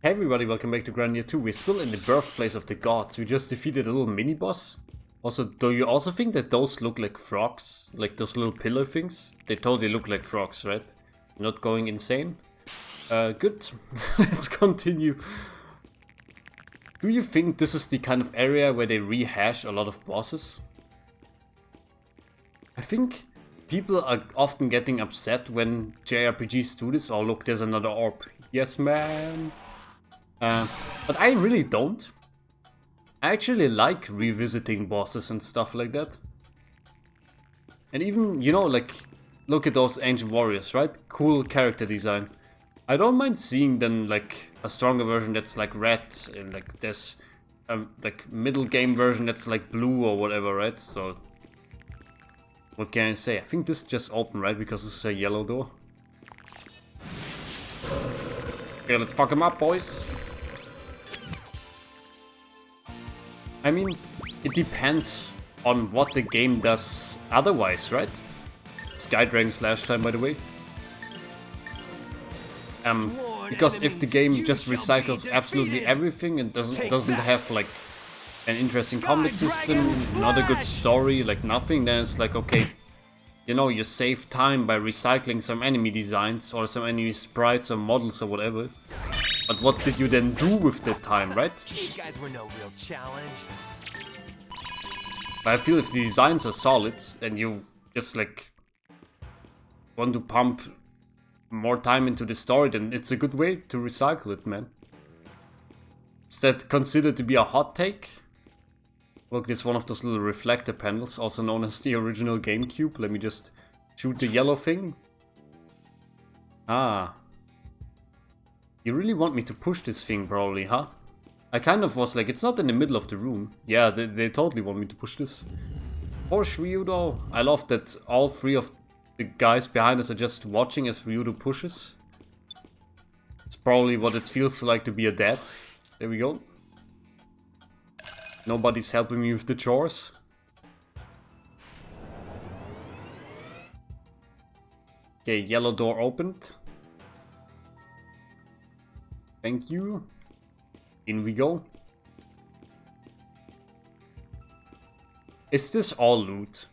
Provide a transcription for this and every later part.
Hey everybody, welcome back to Grandia 2. We're still in the birthplace of the gods. We just defeated a little mini-boss. Also, do you also think that those look like frogs? Like those little pillar things? They totally look like frogs, right? Not going insane? Good. Let's continue. Do you think this is the kind of area where they rehash a lot of bosses? I think people are often getting upset when JRPGs do this. Oh look, there's another orb. Yes, man. But I really don't. I actually like revisiting bosses and stuff like that. And even, you know, like, look at those ancient warriors, right? Cool character design. I don't mind seeing then, like, a stronger version that's like red, and like this, like, middle game version that's like blue or whatever, right? So, what can I say? I think this just opened, right? Because this is a yellow door. Okay, let's fuck them up, boys. I mean, it depends on what the game does otherwise, right? Skydragon slash time, by the way. Because if the game just recycles absolutely everything and doesn't have like an interesting combat system, not a good story, like nothing, then it's like, okay, you know, you save time by recycling some enemy designs or some enemy sprites or models or whatever. But what did you then do with that time, right? These guys were no real challenge. But I feel if the designs are solid and you just like want to pump more time into the story, then it's a good way to recycle it, man. Is that considered to be a hot take? Look, this is one of those little reflector panels, also known as the original GameCube. Let me just shoot the yellow thing. Ah. You really want me to push this thing, probably, huh? I kind of was like, it's not in the middle of the room. Yeah, they totally want me to push this. Poor Ryudo. I love that all three of the guys behind us are just watching as Ryudo pushes. It's probably what it feels like to be a dad. There we go. Nobody's helping me with the chores. Okay, yellow door opened. Thank you. In we go. Is this all loot?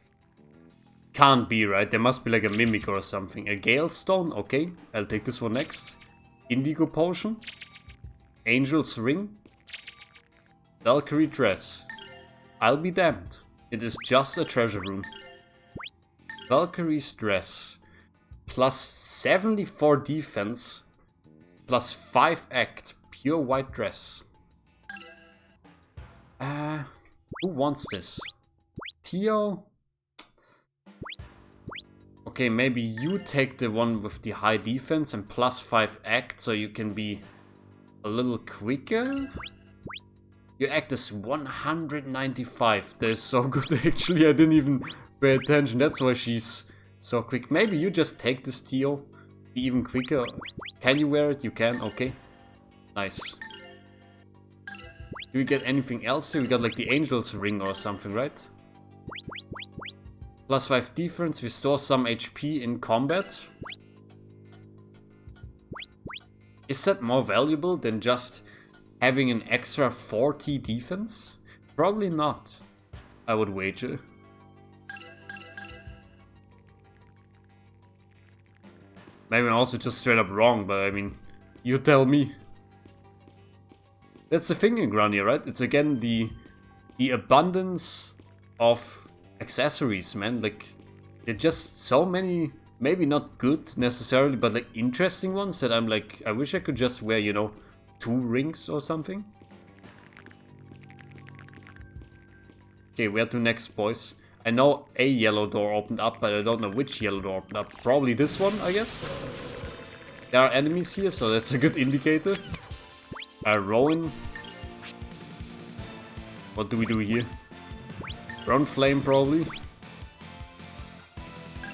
Can't be, right? There must be like a mimic or something. A Gale Stone? Okay, I'll take this one next. Indigo Potion. Angel's Ring. Valkyrie Dress. I'll be damned. It is just a treasure room. Valkyrie's Dress. Plus 74 defense. Plus 5 act. Pure white dress. Who wants this? Tio? Okay, maybe you take the one with the high defense and plus 5 act, so you can be a little quicker. Your act is 195. That is so good, actually. I didn't even pay attention. That's why she's so quick. Maybe you just take this, Tio. Be even quicker. Can you wear it? You can. Okay. Nice. Do we get anything else here? We got like the Angel's Ring or something, right? Plus 5 defense. Restore some HP in combat. Is that more valuable than just having an extra 40 defense? Probably not, I would wager. Maybe I'm also just straight up wrong, but I mean, you tell me. That's the thing in Grandia, right? It's again the abundance of accessories, man. Like, there are just so many, maybe not good necessarily, but like interesting ones that I'm like, I wish I could just wear, you know, 2 rings or something. Okay, where to next, boys? I know a yellow door opened up, but I don't know which yellow door opened up. Probably this one, I guess. There are enemies here, so that's a good indicator. Rowan. What do we do here? Rowan Flame, probably.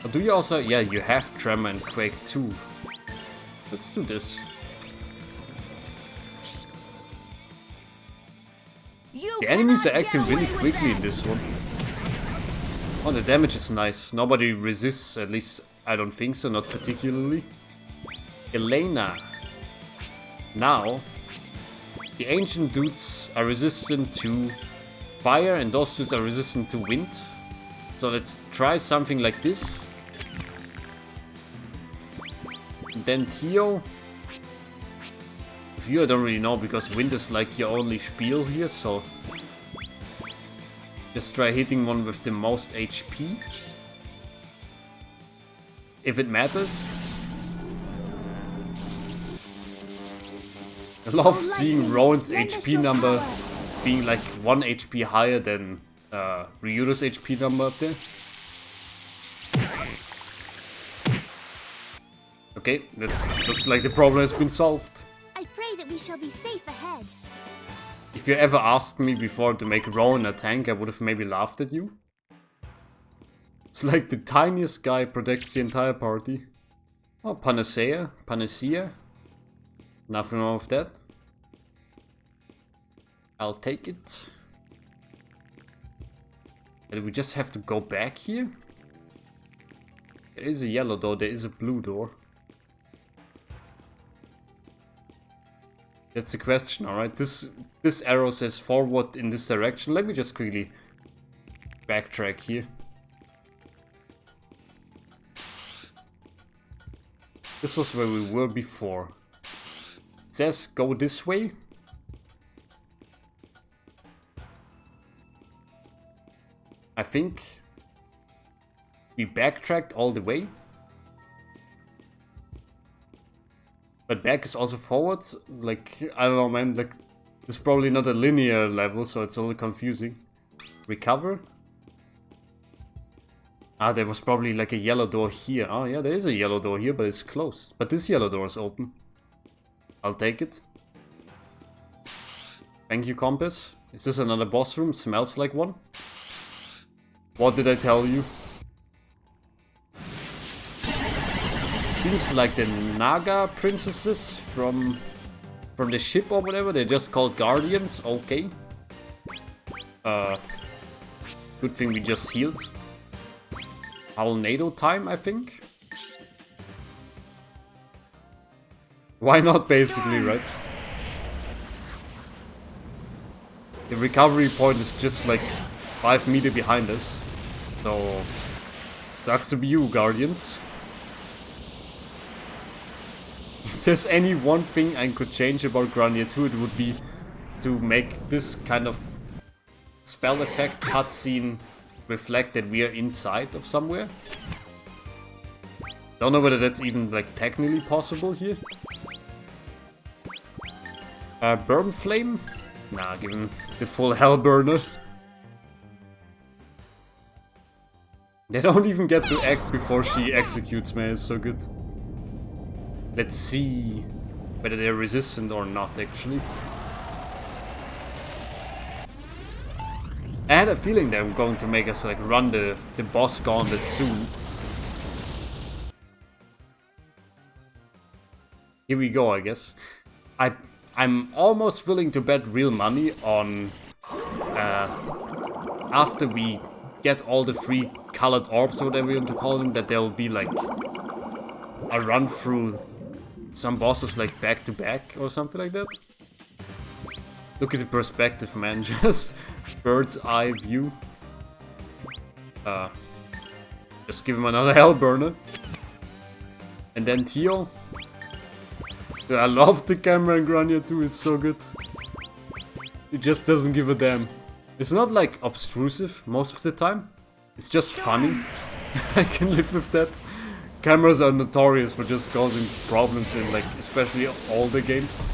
Or do you also... Yeah, you have Tremor and Quake too. Let's do this. The enemies are acting really quickly in this one. Oh, the damage is nice. Nobody resists, at least I don't think so, not particularly. Elena. Now, The ancient dudes are resistant to fire and those dudes are resistant to wind. So let's try something like this. And then Tio. If you, I don't really know because wind is like your only spiel here, so just try hitting one with the most HP. If it matters. I love seeing Rowan's HP number being like 1 HP higher than Ryudo's HP number up there. Okay, that looks like the problem has been solved. I pray that we shall be safe ahead. If you ever asked me before to make Rowan a tank, I would have maybe laughed at you. It's like the tiniest guy protects the entire party. Oh, Panacea. Nothing wrong with that. I'll take it. Do we just have to go back here? There is a yellow door, there is a blue door. That's the question, alright. This arrow says forward in this direction. Let me just quickly backtrack here. This was where we were before. It says go this way. I think we backtracked all the way. But back is also forwards. Like, I don't know, man. Like, it's probably not a linear level, so it's a little confusing. Recover. Ah, there was probably like a yellow door here. Oh yeah, there is a yellow door here, but it's closed. But this yellow door is open. I'll take it. Thank you, Compass. Is this another boss room? Smells like one. What did I tell you? Seems like the Naga princesses from the ship or whatever. They're just called guardians. Okay. Good thing we just healed. Tornado time, I think. Why not, basically, right? The recovery point is just like 5 meters behind us. So, sucks to be you, Guardians. If there's any one thing I could change about Grandia 2, it would be to make this kind of spell effect cutscene reflect that we are inside of somewhere. Don't know whether that's even like technically possible here. Burn Flame? Nah, give him the full Hell Burner. They don't even get to act before she executes, man. It's so good. Let's see whether they're resistant or not, actually. I had a feeling they were going to make us like run the boss gauntlet soon. Here we go, I guess. I'm almost willing to bet real money on after we get all the free colored orbs or whatever you want to call them, that there will be like a run through some bosses like back to back or something like that. Look at the perspective, man, just bird's eye view. Just give him another Hell Burner. And then Tio. I love the camera in Grandia 2, it's so good. It just doesn't give a damn. It's not like obtrusive most of the time. It's just funny. I can live with that. Cameras are notorious for just causing problems in like especially older games.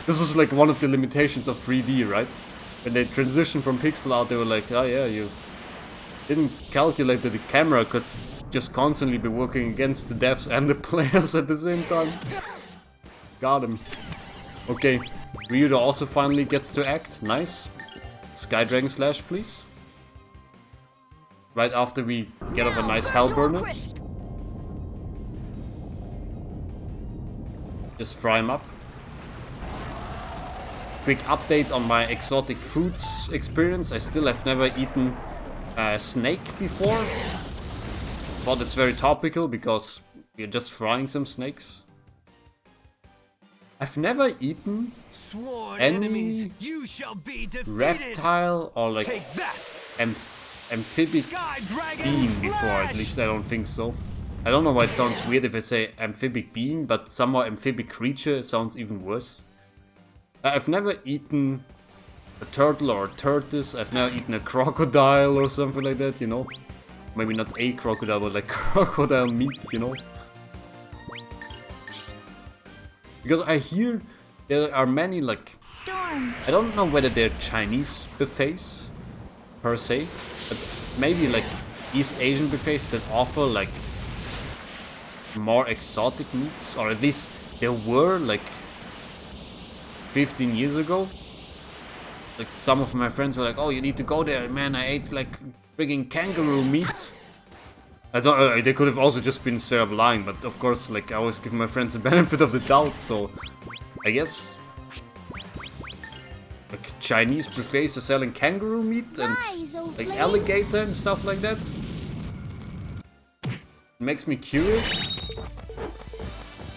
This is like one of the limitations of 3D, right? When they transitioned from pixel art, they were like, oh yeah, you didn't calculate that the camera could just constantly be working against the devs and the players at the same time. Got him. Okay, Ryudo also finally gets to act. Nice. Sky Dragon Slash, please. Right after we get off a nice Hell Burner. Just fry him up. Quick update on my exotic foods experience. I still have never eaten a snake before. But it's very topical because we're just frying some snakes. I've never eaten Sworn any enemies, you shall be defeated. reptile or like Take that. amphibic Sky Dragon being before, at Slash! least I don't think so. I don't know why it sounds weird if I say amphibic being, but somehow amphibic creature sounds even worse. I've never eaten a turtle or a tortoise. I've never eaten a crocodile or something like that, you know. Maybe not a crocodile, but like crocodile meat, you know. Because I hear there are many like... Storm. I don't know whether they're Chinese buffets, per se. But maybe like East Asian buffets that offer like more exotic meats. Or at least there were like 15 years ago. Like some of my friends were like, oh, you need to go there, man, I ate like frigging kangaroo meat. I don't, they could have also just been straight up lying, but of course, like, I always give my friends the benefit of the doubt, so I guess like Chinese buffets are selling kangaroo meat and like alligator and stuff like that. It makes me curious.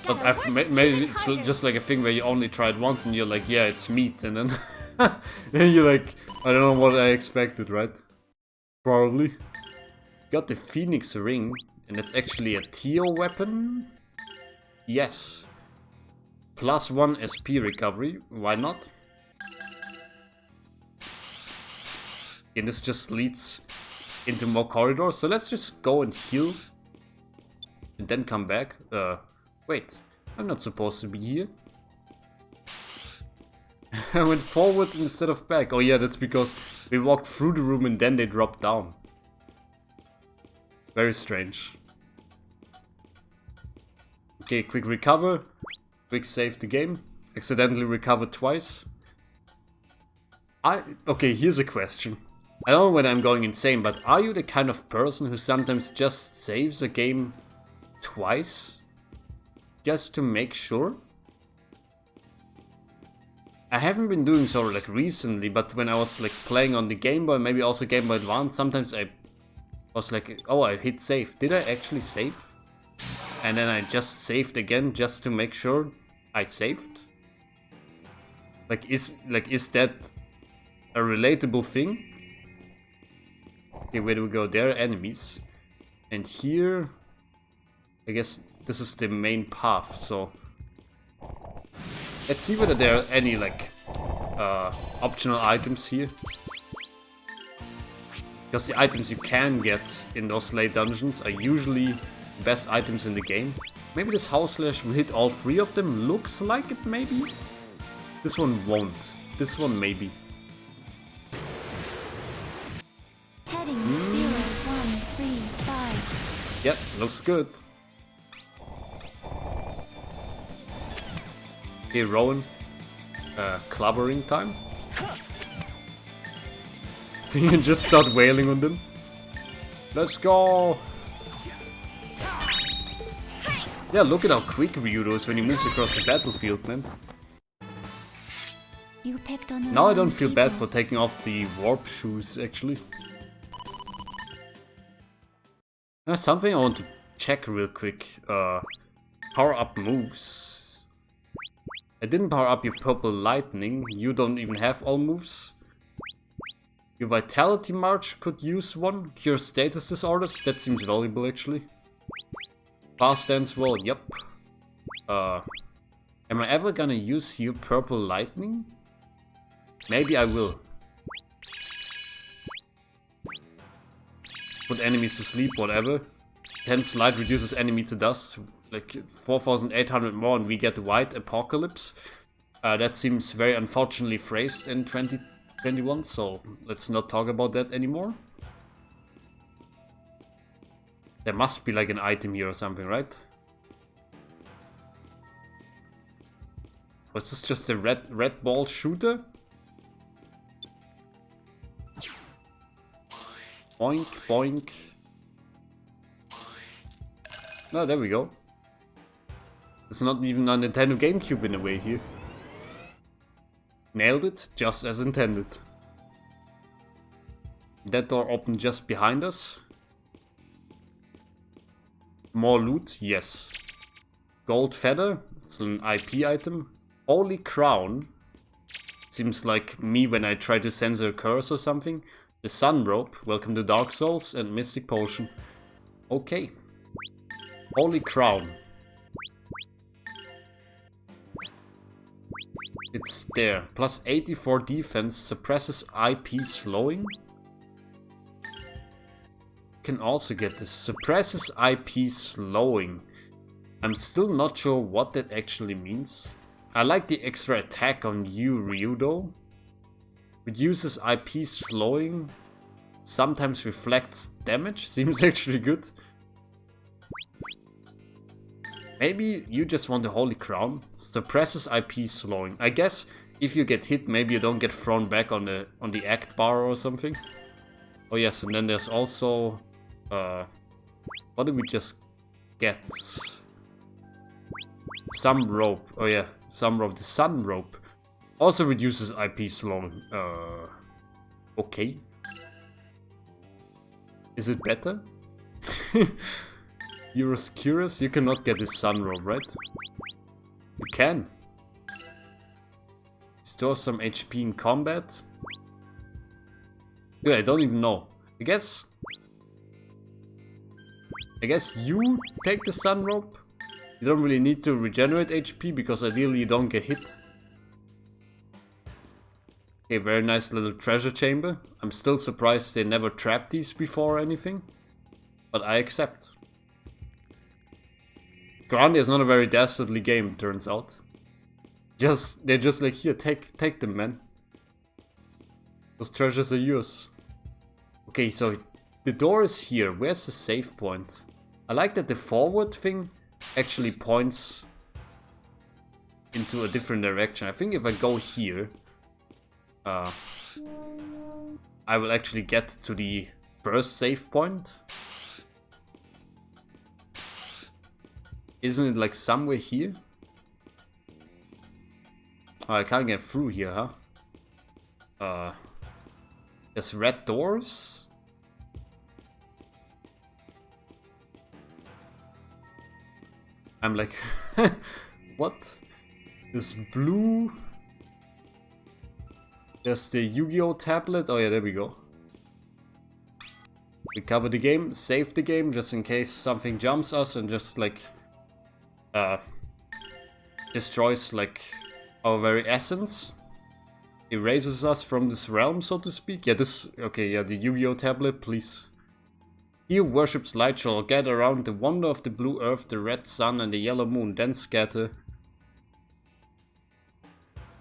But maybe it's just like a thing where you only try it once and you're like, yeah, it's meat, and then and you're like, I don't know what I expected, right? Probably. Got the Phoenix Ring, and it's actually a Teo weapon. Yes. +1 SP recovery, why not? And this just leads into more corridors, so let's just go and heal. And then come back. Wait, I'm not supposed to be here. I went forward instead of back. Oh yeah, that's because we walked through the room and then they dropped down. Very strange. Okay, quick recover. Quick save the game. Accidentally recovered twice. Okay, here's a question. I don't know when I'm going insane, but are you the kind of person who sometimes just saves a game twice? Just to make sure? I haven't been doing so like recently, but when I was like playing on the Game Boy, maybe also Game Boy Advance, sometimes I was like, oh, I hit save. Did I actually save? And then I just saved again just to make sure I saved? Like is that a relatable thing? Okay, where do we go? There are enemies. And here, I guess this is the main path, so let's see whether there are any like optional items here. Because the items you can get in those late dungeons are usually the best items in the game. Maybe this house slash will hit all three of them. Looks like it, maybe. This one won't. This one maybe. Heading 0135. Yep, looks good. Okay, Rowan. Clubbering time. You can just start wailing on them. Let's go! Yeah, look at how quick Ryudo is when he moves across the battlefield, man. You picked on the Now I don't wrong feel bad people. for taking off the warp shoes, actually. There's something I want to check real quick. Power up moves. I didn't power up your purple lightning. You don't even have all moves. Your Vitality March could use one. Cure status disorders, that seems valuable actually. Fast Dance Wall, yep. Am I ever gonna use your purple lightning? Maybe I will. Put enemies to sleep, whatever. 10 slide reduces enemy to dust. Like 4,800 more and we get White Apocalypse. That seems very unfortunately phrased in 2021, so let's not talk about that anymore. There must be like an item here or something, right? Was this just a red ball shooter? Boink, boink. No, there we go. It's not even a Nintendo GameCube in a way here. Nailed it, just as intended. That door opened just behind us. More loot, yes. Gold feather, it's an IP item. Holy Crown. Seems like me when I try to censor a curse or something. The Sun Rope, welcome to Dark Souls, and Mystic Potion. Okay. Holy Crown. It's there. Plus 84 defense, suppresses IP slowing. Can also get this. Suppresses IP slowing. I'm still not sure what that actually means. I like the extra attack on you, Ryu, though. Reduces IP slowing. Sometimes reflects damage. Seems actually good. Maybe you just want the Holy Crown. Suppresses IP slowing. I guess if you get hit, maybe you don't get thrown back on the act bar or something. Oh yes, and then there's also what did we just get? Some rope. Oh yeah, some rope. The Sun Rope also reduces IP slowing. Okay. Is it better? You're curious? You cannot get the Sun Rope, right? You can. Store some HP in combat. Yeah, I don't even know. I guess you take the Sun Rope. You don't really need to regenerate HP because ideally you don't get hit. Okay, very nice little treasure chamber. I'm still surprised they never trapped these before or anything. But I accept. Grandia is not a very dastardly game, turns out. They're just like, here, take them, man. Those treasures are yours. Okay, so the door is here. Where's the save point? I like that the forward thing actually points into a different direction. I think if I go here, I will actually get to the first save point. Isn't it like somewhere here? Oh, I can't get through here, huh? There's red doors? I'm like, what? This blue. There's the Yu-Gi-Oh tablet. Oh yeah, there we go. Recover the game, save the game just in case something jumps us and just like destroys like our very essence. Erases us from this realm, so to speak. Yeah, okay, yeah, the Yu-Gi-Oh tablet, please. He who worships light shall gather around the wonder of the blue earth, the red sun and the yellow moon, then scatter.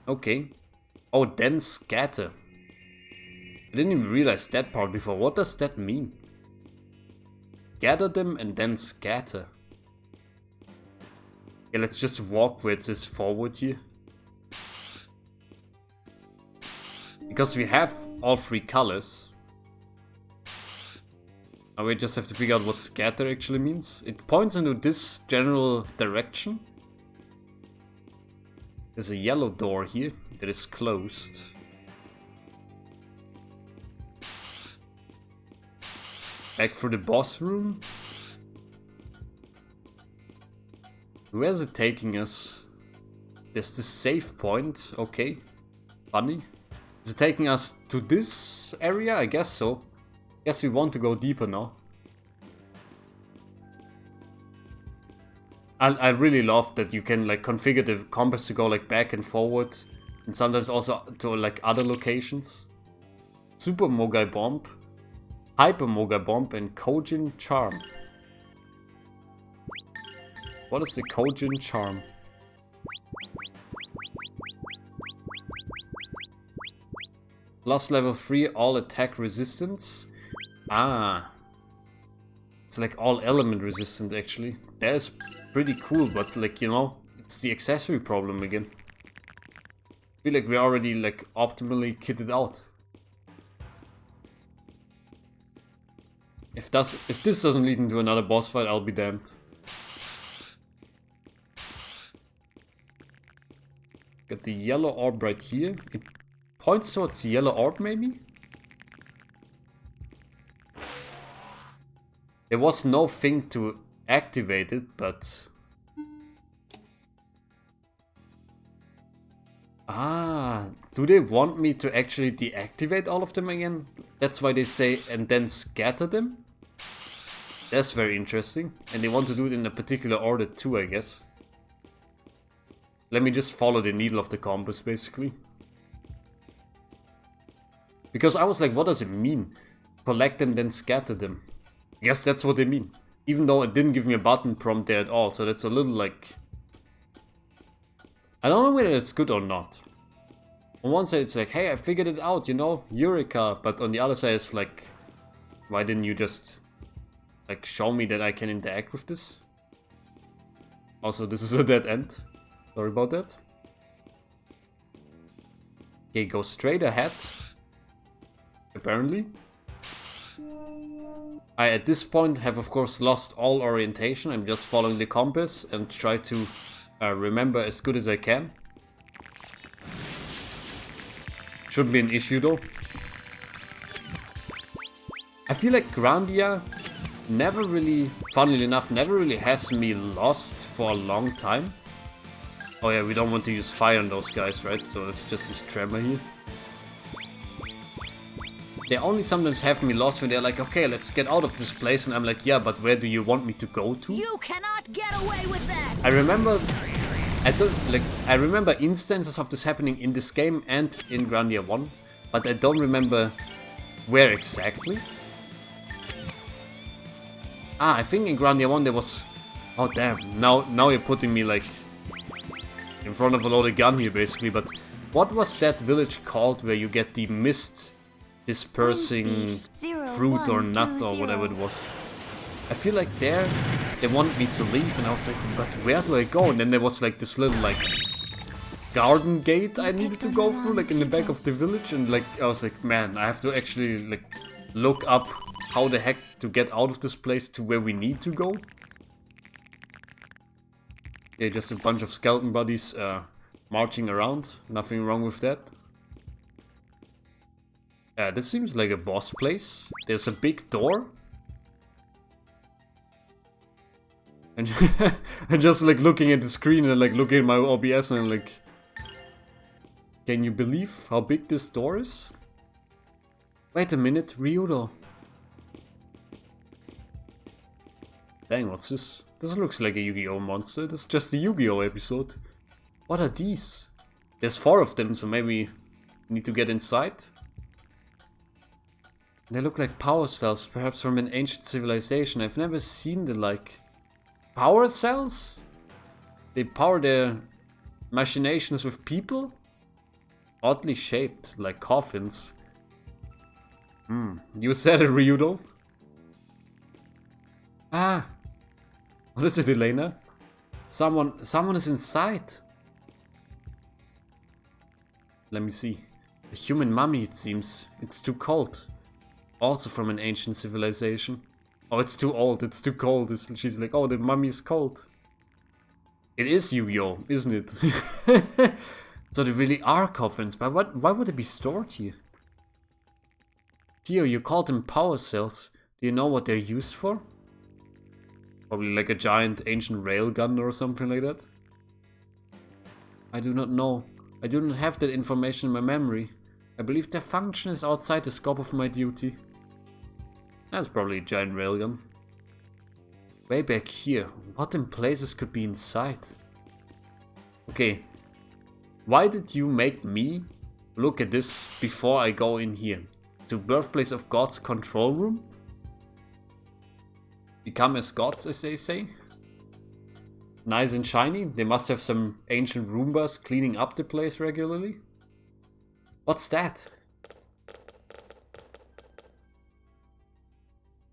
Okay. Oh, then scatter. I didn't even realize that part before. What does that mean? Gather them and then scatter. Yeah, let's just walk where it says forward here. Because we have all three colors. Now we just have to figure out what scatter actually means. It points into this general direction. There's a yellow door here that is closed. Back for the boss room. Where is it taking us? There's the save point. Okay. Funny. Is it taking us to this area? I guess so. Guess we want to go deeper now. I really love that you can like configure the compass to go like back and forward. And sometimes also to like other locations. Super Mogai Bomb. Hyper Mogai Bomb and Kojin Charm. What is the Kojin Charm? Plus level 3 all attack resistance. Ah. It's like all element resistant actually. That is pretty cool, but like, you know, it's the accessory problem again. I feel like we're already like optimally kitted out. If this doesn't lead into another boss fight, I'll be damned. Got the yellow orb right here. It points towards the yellow orb, maybe? There was no thing to activate it, but... Ah, do they want me to actually deactivate all of them again? That's why they say, and then scatter them? That's very interesting. And they want to do it in a particular order too, I guess. Let me just follow the needle of the compass, basically. Because I was like, what does it mean? Collect them, then scatter them. I guess that's what they mean. Even though it didn't give me a button prompt there at all, so that's a little like... I don't know whether it's good or not. On one side it's like, hey, I figured it out, you know, Eureka. But on the other side it's like, why didn't you just like show me that I can interact with this? Also, this is a dead end. Sorry about that. Okay, go straight ahead. Apparently. I, at this point, have of course lost all orientation. I'm just following the compass and try to remember as good as I can. Shouldn't be an issue though. I feel like Grandia never really, funnily enough, never really has me lost for a long time. Oh yeah, we don't want to use fire on those guys, right? So it's just this tremor here. They only sometimes have me lost when they're like, okay, let's get out of this place. And I'm like, yeah, but where do you want me to go to? You cannot get away with that! I remember instances of this happening in this game and in Grandia 1. But I don't remember where exactly. Ah, I think in Grandia 1 there was... Oh damn, now you're putting me like... in front of a loaded gun here basically, but... What was that village called where you get the mist dispersing fruit or nut or whatever it was? I feel like there they wanted me to leave and I was like, but where do I go? And then there was like this little like garden gate I needed to go through, like in the back of the village, and like I was like, man, I have to actually like look up how the heck to get out of this place to where we need to go. Yeah, just a bunch of skeleton bodies marching around. Nothing wrong with that. This seems like a boss place. There's a big door. And I'm just like looking at the screen and like looking at my OBS and I'm like... Can you believe how big this door is? Wait a minute, Ryudo. Dang, what's this? This looks like a Yu-Gi-Oh monster. This is just a Yu-Gi-Oh episode. What are these? There's 4 of them, so maybe we need to get inside. They look like power cells, perhaps from an ancient civilization. I've never seen the like... Power cells? They power their machinations with people? Oddly shaped, like coffins. You said it, Ryudo. Ah! What is it, Elena? Someone is inside. Let me see. A human mummy, it seems. It's too cold. Also from an ancient civilization. Oh, it's too old, it's too cold. She's like, oh, the mummy is cold. It is Yu-Gi-Oh, isn't it? So they really are coffins, but why would they be stored here? Theo, you called them power cells. Do you know what they're used for? Probably like a giant ancient railgun or something like that. I do not know. I do not have that information in my memory. I believe their function is outside the scope of my duty. That's probably a giant railgun. Way back here. What in places could be inside? Okay. Why did you make me look at this before I go in here? To Birthplace of God's control room? Become as gods, as they say. Nice and shiny. They must have some ancient Roombas cleaning up the place regularly. What's that?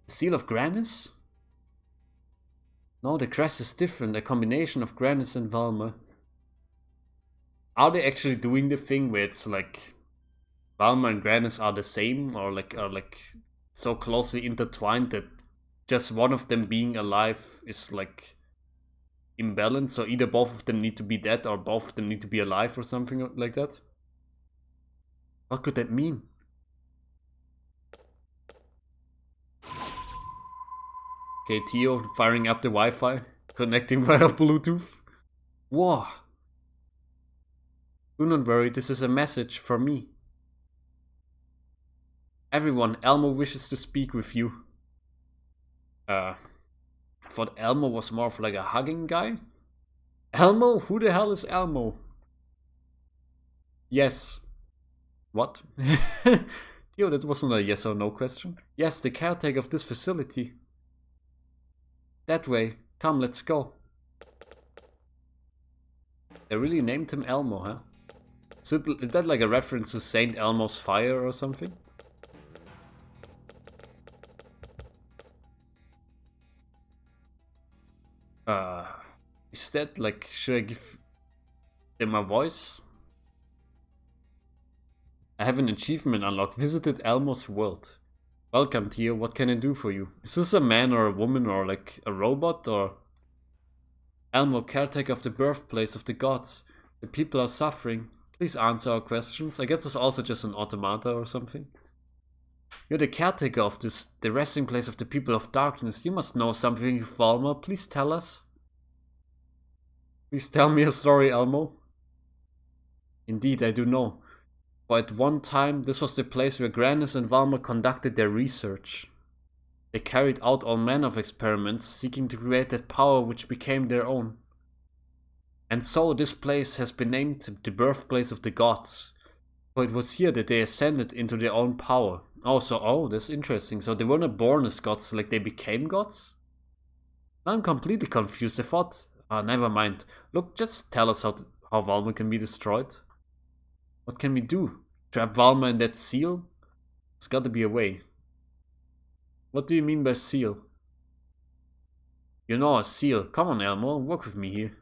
Seal of Granis? No, the crest is different. A combination of Granis and Valmar. Are they actually doing the thing where it's like Valmar and Granis are the same, or are like so closely intertwined that just one of them being alive is like imbalanced? So either both of them need to be dead or both of them need to be alive or something like that? What could that mean? Okay, Theo firing up the Wi-Fi, connecting via Bluetooth. Whoa. Do not worry, this is a message for me. Everyone, Elmo wishes to speak with you. I thought Elmo was more of like a hugging guy. Elmo? Who the hell is Elmo? Yes. What? Theo, that wasn't a yes or no question. Yes, the caretaker of this facility. That way. Come, let's go. They really named him Elmo, huh? Is that like a reference to Saint Elmo's fire or something? Is that like, should I give them a voice? I have an achievement unlocked. Visited Elmo's world. Welcome, Theo. What can I do for you? Is this a man or a woman or like a robot or... Elmo, caretaker of the birthplace of the gods. The people are suffering. Please answer our questions. I guess it's also just an automata or something. You're the caretaker of this, the resting place of the people of darkness. You must know something, Valmar. Please tell us. Please tell me a story, Elmo. Indeed, I do know. For at one time, this was the place where Grandia and Valmar conducted their research. They carried out all manner of experiments, seeking to create that power which became their own. And so this place has been named the birthplace of the gods. For it was here that they ascended into their own power. Oh, that's interesting. So they were not born as gods, like they became gods? I'm completely confused. I thought... never mind. Look, just tell us how Valmar can be destroyed. What can we do? Trap Valmar in that seal? There's gotta be a way. What do you mean by seal? You know a seal. Come on, Elmo, work with me here.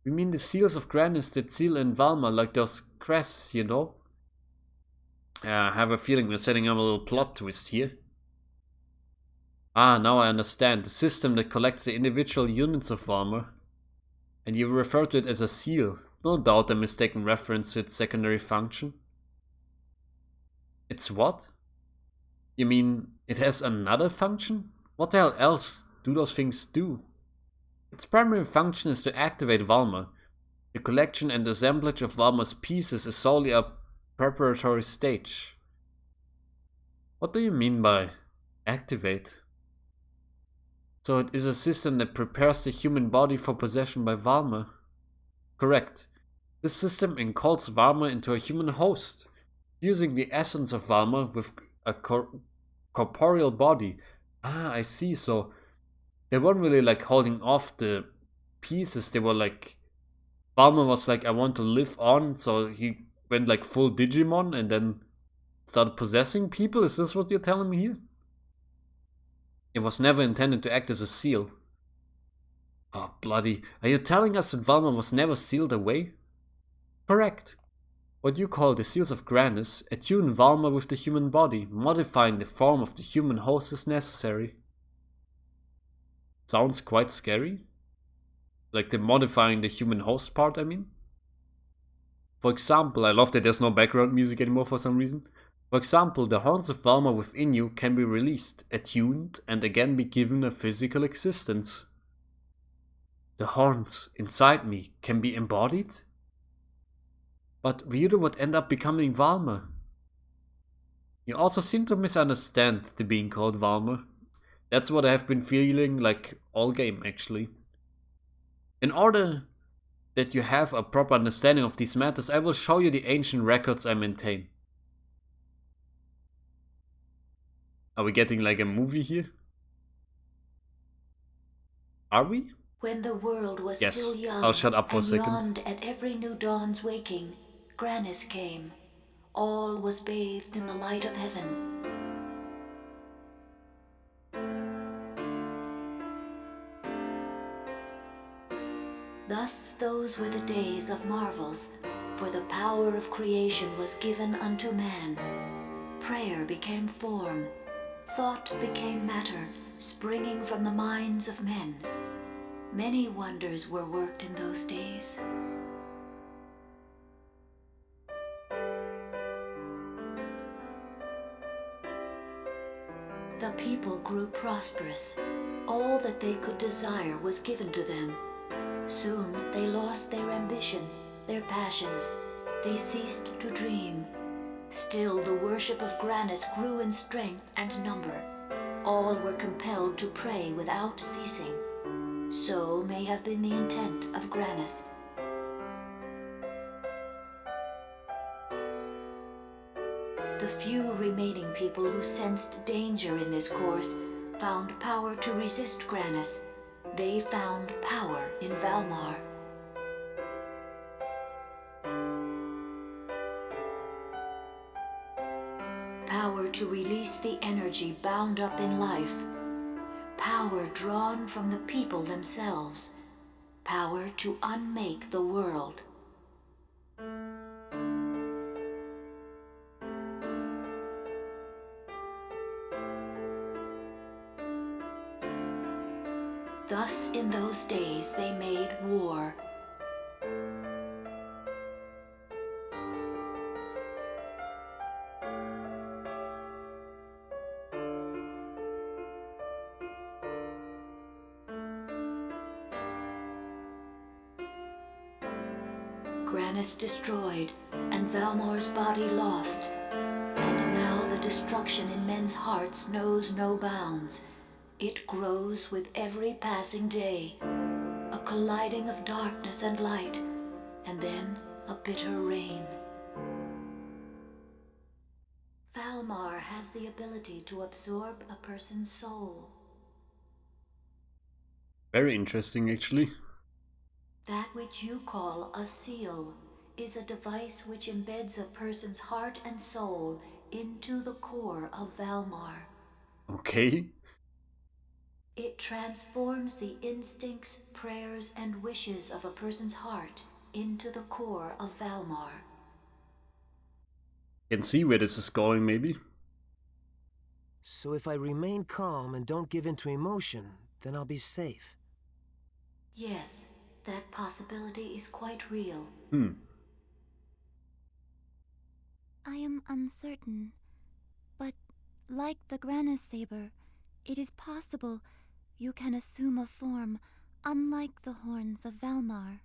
We mean the seals of Grandia that seal in Valmar, like those crests, you know? I have a feeling we're setting up a little plot twist here. Now I understand. The system that collects the individual units of Valmar. And you refer to it as a seal. No doubt a mistaken reference to its secondary function. It's what? You mean it has another function? What the hell else do those things do? Its primary function is to activate Valmar. The collection and assemblage of Valmar's pieces is solely a preparatory stage. What do you mean by activate? So it is a system that prepares the human body for possession by Valmar. Correct. This system encodes Valmar into a human host, fusing the essence of Valmar with a corporeal body. I see, so they weren't really like holding off the pieces, they were like... Valmar was like, I want to live on, so he went like full Digimon and then started possessing people? Is this what you're telling me here? It was never intended to act as a seal. Oh, bloody. Are you telling us that Valmar was never sealed away? Correct. What you call the seals of Grandia attune Valmar with the human body, modifying the form of the human host as necessary. Sounds quite scary. Like the modifying the human host part, I mean. For example, I love that there's no background music anymore for some reason. For example, the horns of Valmar within you can be released, attuned, and again be given a physical existence. The horns inside me can be embodied? But Ryudo would end up becoming Valmar. You also seem to misunderstand the being called Valmar. That's what I have been feeling like all game, actually. In order that you have a proper understanding of these matters, I will show you the ancient records I maintain. Are we getting like a movie here? Are we? When the world was Yes, still young, I'll shut up for a and second. yawned at every new dawn's waking, Grandia came. All was bathed in the light of heaven. Thus those were the days of marvels, for the power of creation was given unto man. Prayer became form, thought became matter, springing from the minds of men. Many wonders were worked in those days. The people grew prosperous. All that they could desire was given to them. Soon they lost their ambition, their passions. They ceased to dream. Still, the worship of Granis grew in strength and number. All were compelled to pray without ceasing. So may have been the intent of Granis. The few remaining people who sensed danger in this course found power to resist Granis. They found power in Valmar. Power to release the energy bound up in life. Power drawn from the people themselves. Power to unmake the world. Thus, in those days, they made war. Granis destroyed, and Valmar's body lost. And now the destruction in men's hearts knows no bounds. It grows with every passing day, a colliding of darkness and light, and then a bitter rain. Valmar has the ability to absorb a person's soul. Very interesting, actually. That which you call a seal is a device which embeds a person's heart and soul into the core of Valmar. Okay. It transforms the instincts, prayers, and wishes of a person's heart into the core of Valmar. Can see where this is going, maybe. So if I remain calm and don't give in to emotion, then I'll be safe. Yes, that possibility is quite real. I am uncertain, but like the Granis saber, it is possible you can assume a form unlike the horns of Valmar.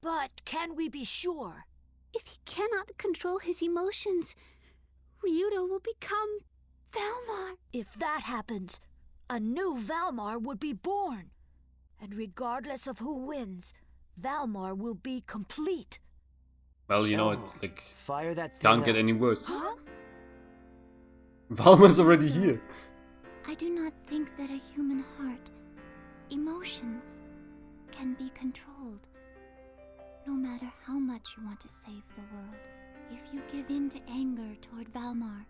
But can we be sure? If he cannot control his emotions, Ryudo will become Valmar. If that happens, a new Valmar would be born. And regardless of who wins, Valmar will be complete. Well, you know, Elmo, it's like, fire that thing can't get up. any worse. Huh? Valmar's already here. I do not think that a human heart, emotions, can be controlled. No matter how much you want to save the world, if you give in to anger toward Valmar,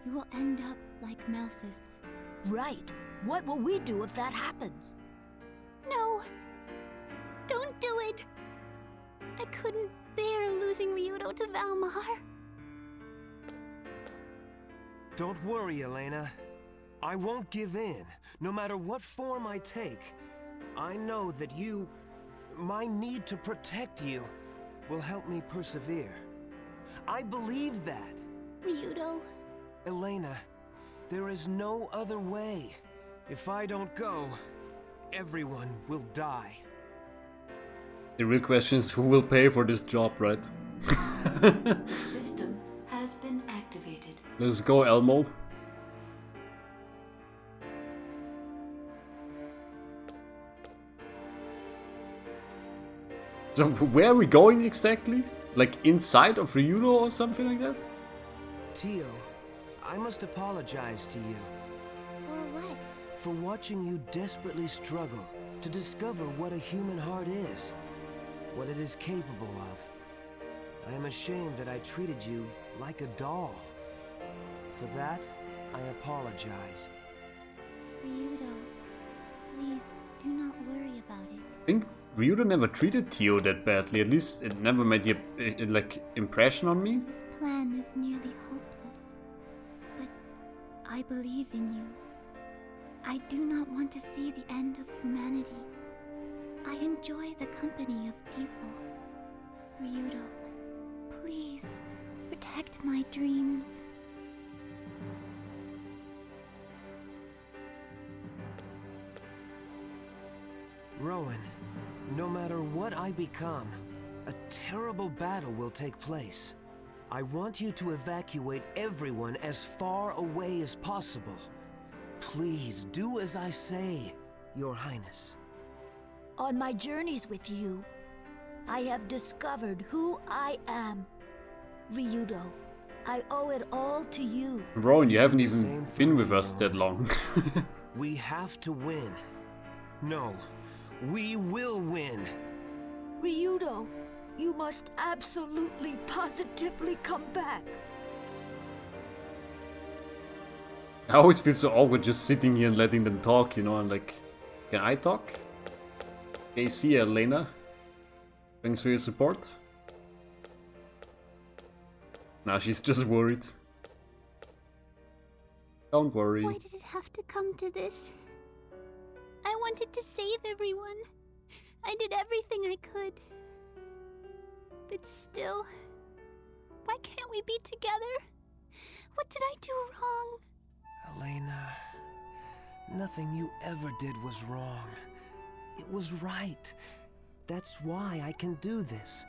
you will end up like Malphus. Right. What will we do if that happens? No! Don't do it! I couldn't bear losing Ryudo to Valmar. Don't worry, Elena. I won't give in, no matter what form I take. I know that you, my need to protect you, will help me persevere. I believe that. Ryudo. Elena, there is no other way. If I don't go, everyone will die. The real question is who will pay for this job, right? System has been activated. Let's go, Elmo. So where are we going exactly? Like inside of Ryudo or something like that? Tio, I must apologize to you For what? for watching you desperately struggle to discover what a human heart is, what it is capable of. I am ashamed that I treated you like a doll. For that, I apologize. Ryudo, please do not worry about it. I think Ryudo never treated Tio that badly. At least it never made the like impression on me. This plan is nearly hopeless, but I believe in you. I do not want to see the end of humanity. I enjoy the company of people. Ryudo, please protect my dreams. Rowan, no matter what I become, a terrible battle will take place. I want you to evacuate everyone as far away as possible. Please do as I say, Your Highness. On my journeys with you, I have discovered who I am. Ryudo, I owe it all to you. Rowan, you haven't even been with us that long. We have to win. No, we will win. Ryudo, you must absolutely, positively come back. I always feel so awkward just sitting here and letting them talk, you know, and like, can I talk? Okay, see ya, Elena. Thanks for your support. Nah, she's just worried. Don't worry. Why did it have to come to this? I wanted to save everyone. I did everything I could. But still, why can't we be together? What did I do wrong? Elena, nothing you ever did was wrong. It was right. That's why I can do this.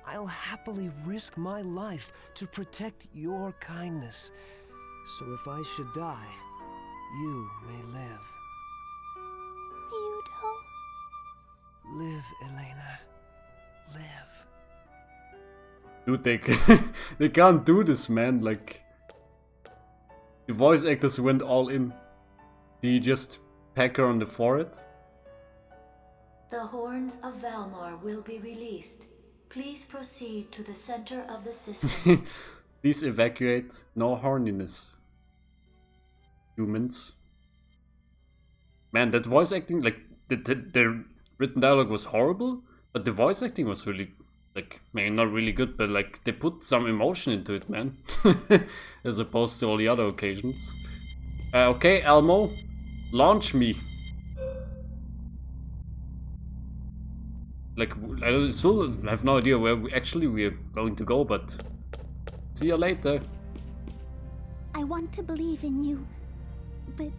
I'll happily risk my life to protect your kindness. So if I should die, you may live. Ryudo. Live, Elena. Live. Dude, they can't do this, man. Like, the voice actors went all in. Did you just peck her on the forehead? The horns of Valmar will be released. Please proceed to the center of the system. Please evacuate. No horniness. Humans. Man, that voice acting, like, the written dialogue was horrible, but the voice acting was really, like, maybe not really good, but like, they put some emotion into it, man. As opposed to all the other occasions. Okay, Elmo, launch me. Like, I still have no idea where we're going to go, but see you later. I want to believe in you, but...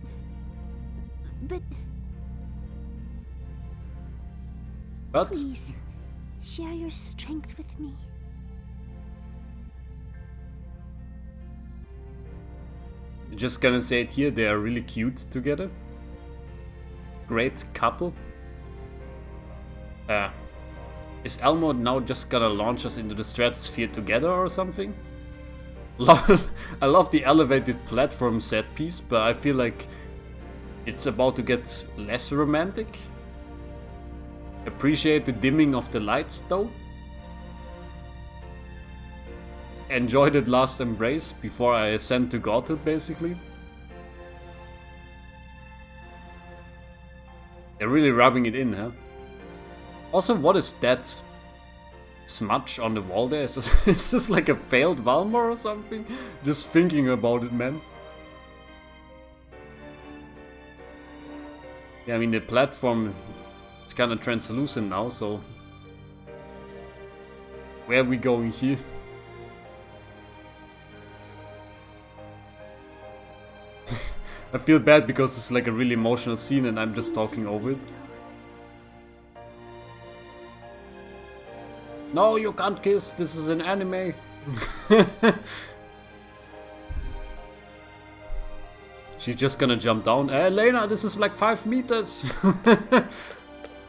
But Please, share your strength with me. just gonna say it here, they are really cute together. Great couple. Is Elmo now just gonna launch us into the stratosphere together or something? I love the elevated platform set piece, but I feel like it's about to get less romantic. Appreciate the dimming of the lights though. Enjoy that last embrace before I ascend to godhood, basically. They're really rubbing it in, huh? Also, what is that smudge on the wall there? Is this like a failed Valmar or something? Just thinking about it, man. Yeah, I mean, the platform is kind of translucent now, so... Where are we going here? I feel bad because it's like a really emotional scene and I'm just talking over it. No, you can't kiss, this is an anime. She's just gonna jump down. Elena, this is like 5 meters.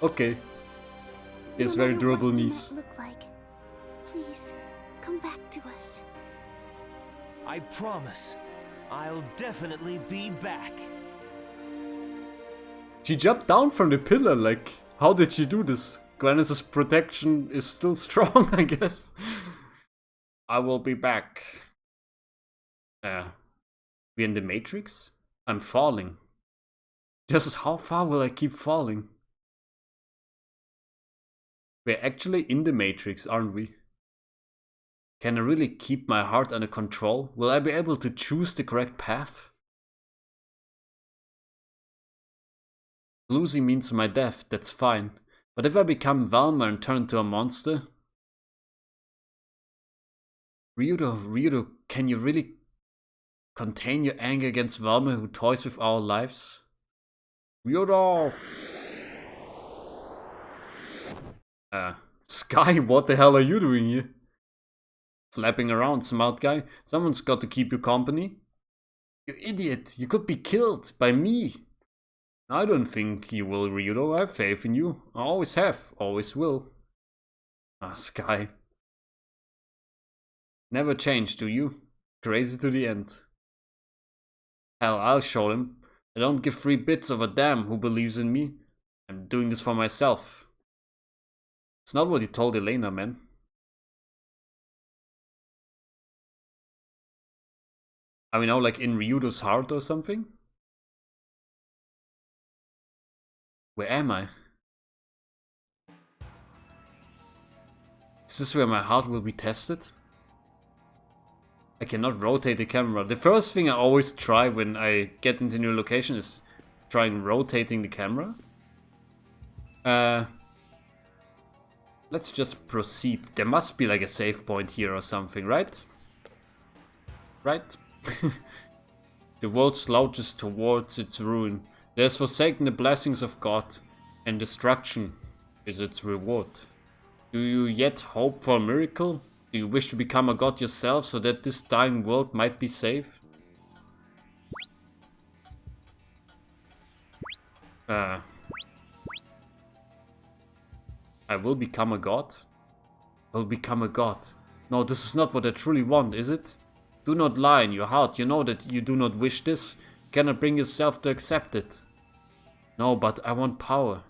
Okay. He has very durable knees. Look like. Please, come back to us. I promise. I'll definitely be back. She jumped down from the pillar, like, how did she do this? Grannis' protection is still strong, I guess. I will be back. We're in the Matrix? I'm falling. Just how far will I keep falling? We're actually in the Matrix, aren't we? Can I really keep my heart under control? Will I be able to choose the correct path? Losing means my death, that's fine. But if I become Valmar and turn into a monster? Ryudo, can you really contain your anger against Valmar who toys with our lives? Ryudo! Sky, what the hell are you doing here? Flapping around, smart guy. Someone's got to keep you company. You idiot, you could be killed by me. I don't think you will, Ryudo. I have faith in you. I always have, always will. Ah, Sky. Never change, do you? Crazy to the end. Hell, I'll show him. I don't give 3 bits of a damn who believes in me. I'm doing this for myself. It's not what he told Elena, man. I mean, like in Ryudo's heart or something? Where am I? Is this where my heart will be tested? I cannot rotate the camera. The first thing I always try when I get into a new location is trying rotating the camera. Let's just proceed. There must be like a save point here or something, right? Right? The world slouches towards its ruin. It has forsaken the blessings of God, and destruction is its reward. Do you yet hope for a miracle? Do you wish to become a god yourself so that this dying world might be saved? I will become a god? I will become a god. No, this is not what I truly want, is it? Do not lie in your heart. You know that you do not wish this. You cannot bring yourself to accept it. No, but I want power.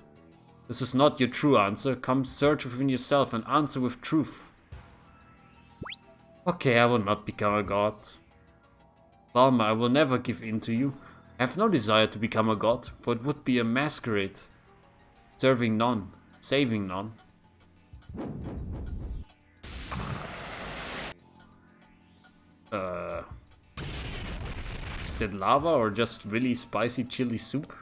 This is not your true answer. Come search within yourself and answer with truth. Okay, I will not become a god. Valmar, I will never give in to you. I have no desire to become a god, for it would be a masquerade. Serving none, saving none. Is that lava or just really spicy chili soup?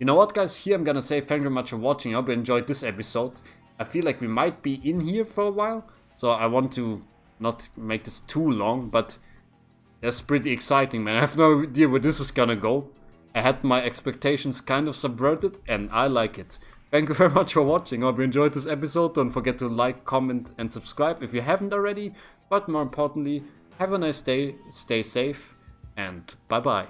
You know what, guys? Here I'm gonna say thank you very much for watching. I hope you enjoyed this episode. I feel like we might be in here for a while, so I want to not make this too long, but that's pretty exciting, man. I have no idea where this is gonna go. I had my expectations kind of subverted, and I like it. Thank you very much for watching. I hope you enjoyed this episode. Don't forget to like, comment, and subscribe if you haven't already. But more importantly, have a nice day, stay safe, and bye-bye.